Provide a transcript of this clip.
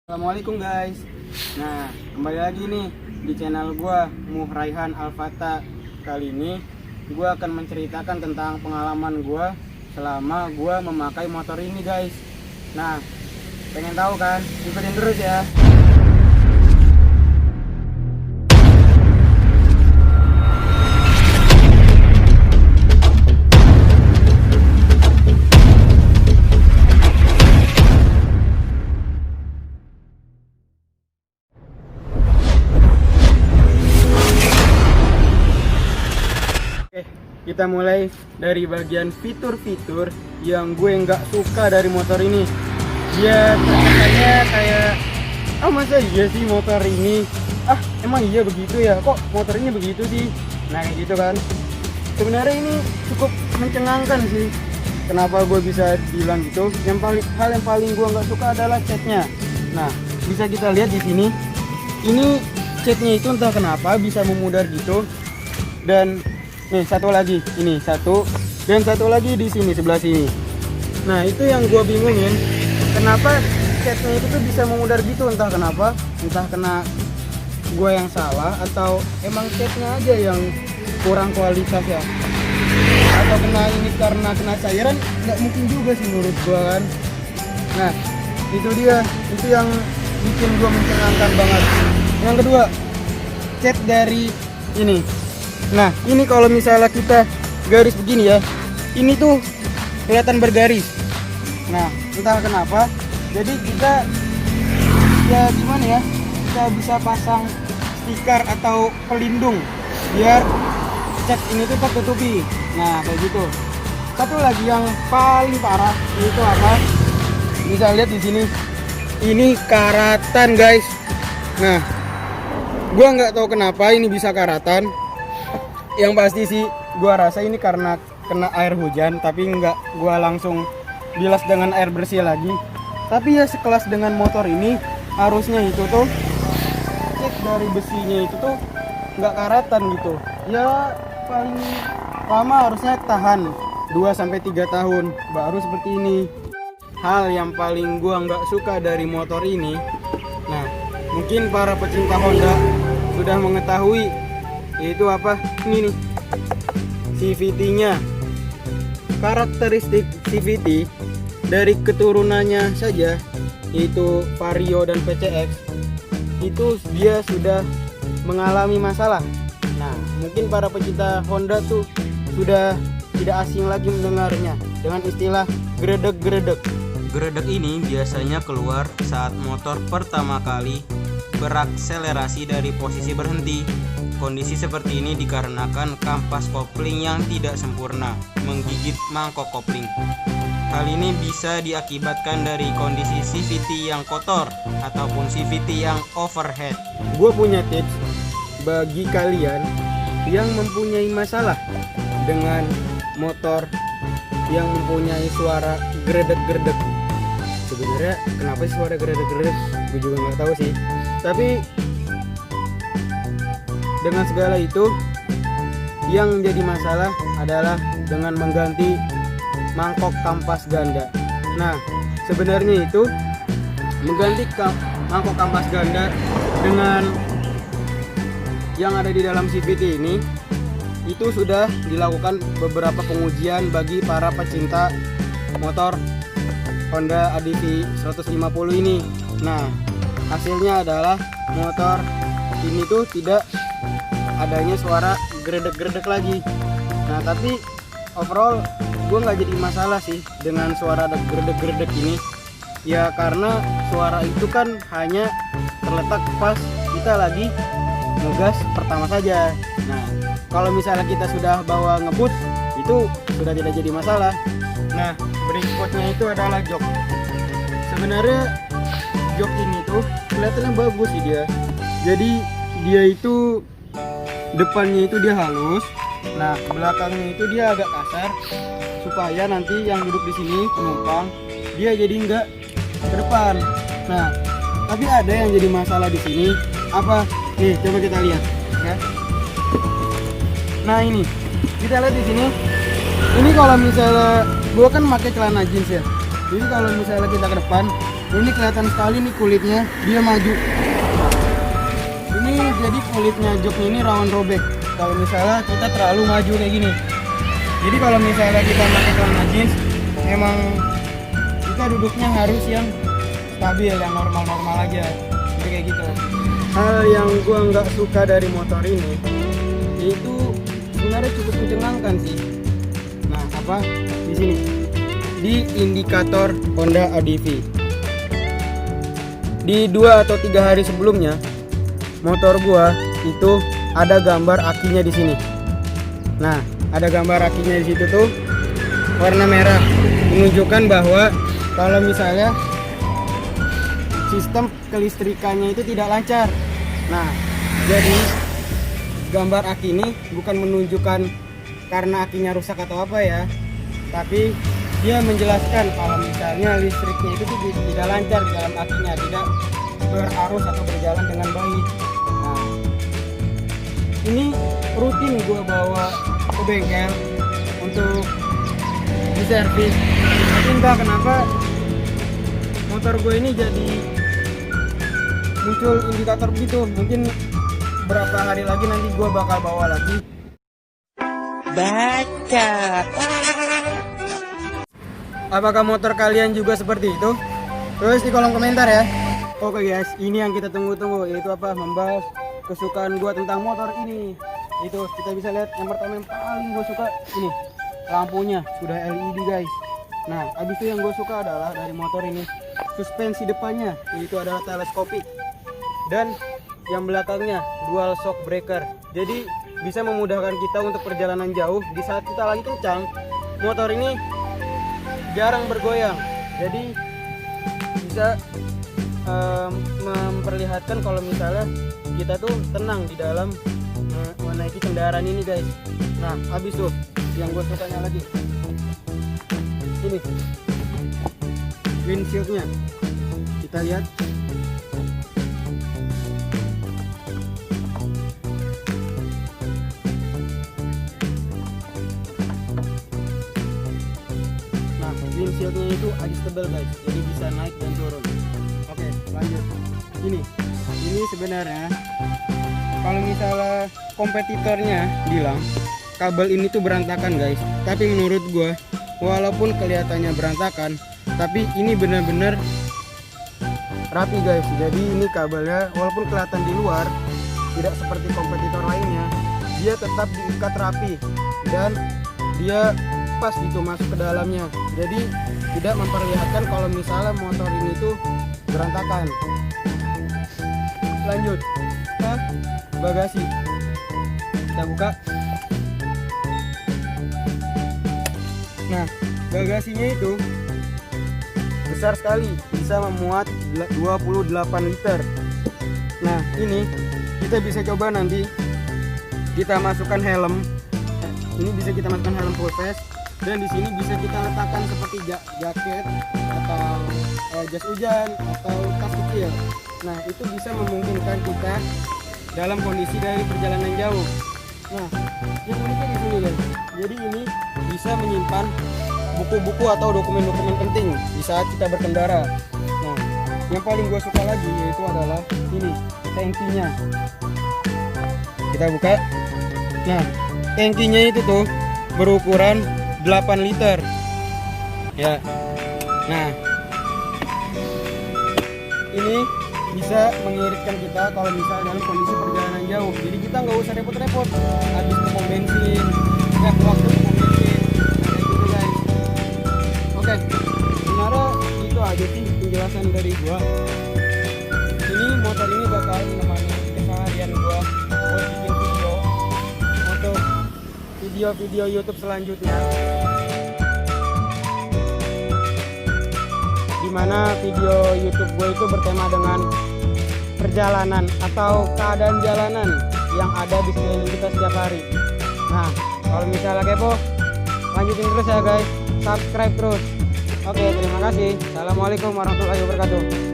Assalamualaikum guys. Nah, kembali lagi nih di channel gua Muhraihan Alfata. Kali ini gua akan menceritakan tentang pengalaman gua selama gua memakai motor ini guys. Nah, pengen tahu kan? Ikutin terus ya. Kita mulai dari bagian fitur-fitur yang gue nggak suka dari motor ini. Dia terkesannya kayak, masa iya sih motor ini? Emang iya begitu ya? Kok motor ini begitu sih? Nah kayak gitu kan. Sebenarnya ini cukup mencengangkan sih. Kenapa gue bisa bilang gitu? Hal yang paling gue nggak suka adalah catnya. Nah, bisa kita lihat di sini. Ini catnya itu entah kenapa bisa memudar gitu. Dan nih satu lagi, ini satu dan satu lagi di sini sebelah sini. Nah itu yang gua bingungin, kenapa catnya itu tuh bisa memudar gitu, entah kenapa, entah kena gua yang salah atau emang catnya aja yang kurang kualitas ya, atau kena ini karena kena cairan, nggak mungkin juga sih menurut gua kan. Nah itu dia, itu yang bikin gua mencengangkan banget. Yang kedua, cat dari ini. Nah ini kalau misalnya kita garis begini ya, ini tuh kelihatan bergaris. Nah entah kenapa, jadi kita ya gimana ya, kita bisa pasang stiker atau pelindung biar cat ini tuh tertutupi. Nah kayak gitu. Satu lagi yang paling parah itu apa? Bisa lihat di sini, ini karatan guys. Nah gua nggak tahu kenapa ini bisa karatan. Yang pasti sih gua rasa ini karena kena air hujan, tapi nggak gua langsung bilas dengan air bersih lagi. Tapi ya sekelas dengan motor ini, harusnya itu tuh cat dari besinya itu tuh nggak karatan gitu ya, paling lama harusnya tahan 2-3 tahun baru seperti ini. Hal yang paling gua nggak suka dari motor ini, nah mungkin para pecinta Honda sudah mengetahui, yaitu apa? Ini nih, CVT-nya. Karakteristik CVT dari keturunannya saja, yaitu Vario dan PCX, itu dia sudah mengalami masalah. Nah, mungkin para pecinta Honda tuh sudah tidak asing lagi mendengarnya dengan istilah gredeg-gredeg. Gredeg ini biasanya keluar saat motor pertama kali berakselerasi dari posisi berhenti. Kondisi seperti ini dikarenakan kampas kopling yang tidak sempurna menggigit mangkok kopling. Hal ini bisa diakibatkan dari kondisi CVT yang kotor ataupun CVT yang overhead. Gue punya tips bagi kalian yang mempunyai masalah dengan motor yang mempunyai suara gredeg-gredeg. Sebenarnya kenapa sih suara gredeg-gredeg? Gue juga nggak tahu sih. Tapi dengan segala itu, yang menjadi masalah adalah dengan mengganti mangkok kampas ganda. Nah, sebenarnya itu mengganti mangkok kampas ganda dengan yang ada di dalam CVT ini, itu sudah dilakukan beberapa pengujian bagi para pecinta motor Honda ADV 150 ini. Nah, hasilnya adalah motor ini tuh tidak adanya suara gredeg-gredeg lagi. Nah tapi overall gue nggak jadi masalah sih dengan suara gredeg-gredeg ini ya, karena suara itu kan hanya terletak pas kita lagi ngegas pertama saja. Nah kalau misalnya kita sudah bawa ngebut, itu sudah tidak jadi masalah. Nah berikutnya itu adalah jok. Sebenarnya jok ini tuh kelihatannya bagus sih dia. Jadi dia itu depannya itu dia halus, nah belakangnya itu dia agak kasar supaya nanti yang duduk di sini penumpang dia jadi nggak ke depan. Nah tapi ada yang jadi masalah di sini apa? Nih coba kita lihat ya. Nah ini kita lihat di sini. Ini kalau misalnya gua kan pakai celana jeans ya, jadi kalau misalnya kita ke depan Ini kelihatan sekali nih kulitnya, dia maju. Ini jadi kulitnya joknya ini rawan robek kalau misalnya kita terlalu maju kayak gini. Jadi kalau misalnya kita pakai celana jeans, emang kita duduknya harus yang stabil, yang normal-normal aja. Jadi kayak gitu. Hal yang gua nggak suka dari motor ini, itu sebenarnya cukup mencengangkan sih. Nah, apa di sini? Di indikator Honda ADV. Di 2 atau 3 hari sebelumnya, motor gua itu ada gambar akinya di sini. Nah, ada gambar akinya di situ tuh warna merah, menunjukkan bahwa kalau misalnya sistem kelistrikannya itu tidak lancar. Nah, jadi gambar aki ini bukan menunjukkan karena akinya rusak atau apa ya, tapi dia menjelaskan kalau misalnya listriknya itu tidak lancar di dalam akinya, tidak berarus atau berjalan dengan baik. Nah, ini rutin gue bawa ke bengkel untuk diservis. Tapi entah kenapa motor gue ini jadi muncul indikator begitu. Mungkin berapa hari lagi nanti gue bakal bawa lagi. Baca. Apakah motor kalian juga seperti itu? Tulis di kolom komentar ya. Oke guys, ini yang kita tunggu-tunggu, yaitu apa? Membahas kesukaan gua tentang motor ini. Itu kita bisa lihat yang pertama yang paling gua suka ini, lampunya sudah LED guys. Nah, habis itu yang gua suka adalah dari motor ini suspensi depannya, yaitu adalah teleskopik, dan yang belakangnya dual shock breaker. Jadi bisa memudahkan kita untuk perjalanan jauh. Di saat kita lagi kencang, motor ini jarang bergoyang, jadi bisa memperlihatkan kalau misalnya kita tuh tenang di dalam menaiki kendaraan ini guys. Nah, habis tuh yang gue sukanya lagi ini windshieldnya, kita lihat. Windshieldnya itu adjustable guys, jadi bisa naik dan turun. Oke, lanjut. Ini sebenarnya kalau misalnya kompetitornya bilang kabel ini tuh berantakan guys, tapi menurut gua walaupun kelihatannya berantakan, tapi ini benar-benar rapi guys. Jadi ini kabelnya walaupun kelihatan di luar tidak seperti kompetitor lainnya, dia tetap diikat rapi dan dia pas gitu masuk ke dalamnya, jadi tidak memperlihatkan kalau misalnya motor ini tuh berantakan. Lanjut ke bagasi, kita buka. Nah, bagasinya itu besar sekali, bisa memuat 28 liter. Nah, ini kita bisa coba nanti kita masukkan helm. Ini bisa kita masukkan helm full face. Dan di sini bisa kita letakkan seperti jaket atau jas hujan atau tas kecil. Nah, itu bisa memungkinkan kita dalam kondisi dari perjalanan jauh. Nah, yang uniknya di sini guys, jadi ini bisa menyimpan buku-buku atau dokumen-dokumen penting di saat kita berkendara. Nah, yang paling gue suka lagi yaitu adalah ini tangkinya. Kita buka. Nah, tangkinya itu tuh berukuran 8 liter ya. Nah, ini bisa mengiritkan kita kalau misalnya dalam kondisi perjalanan jauh. Jadi kita nggak usah repot-repot habis ke pom bensin, waktu ke pom bensin, kayak gitu guys. Oke, sebenarnya itu aja sih penjelasan dari gua. Ini motor ini bakal menemani keseharian gua buat bikin video untuk video-video YouTube selanjutnya, dimana video YouTube gue itu bertema dengan perjalanan atau keadaan jalanan yang ada di sekeliling kita setiap hari. Nah, kalau misalnya kepo, lanjutin terus ya guys, subscribe terus. Oke, terima kasih. Assalamualaikum warahmatullahi wabarakatuh.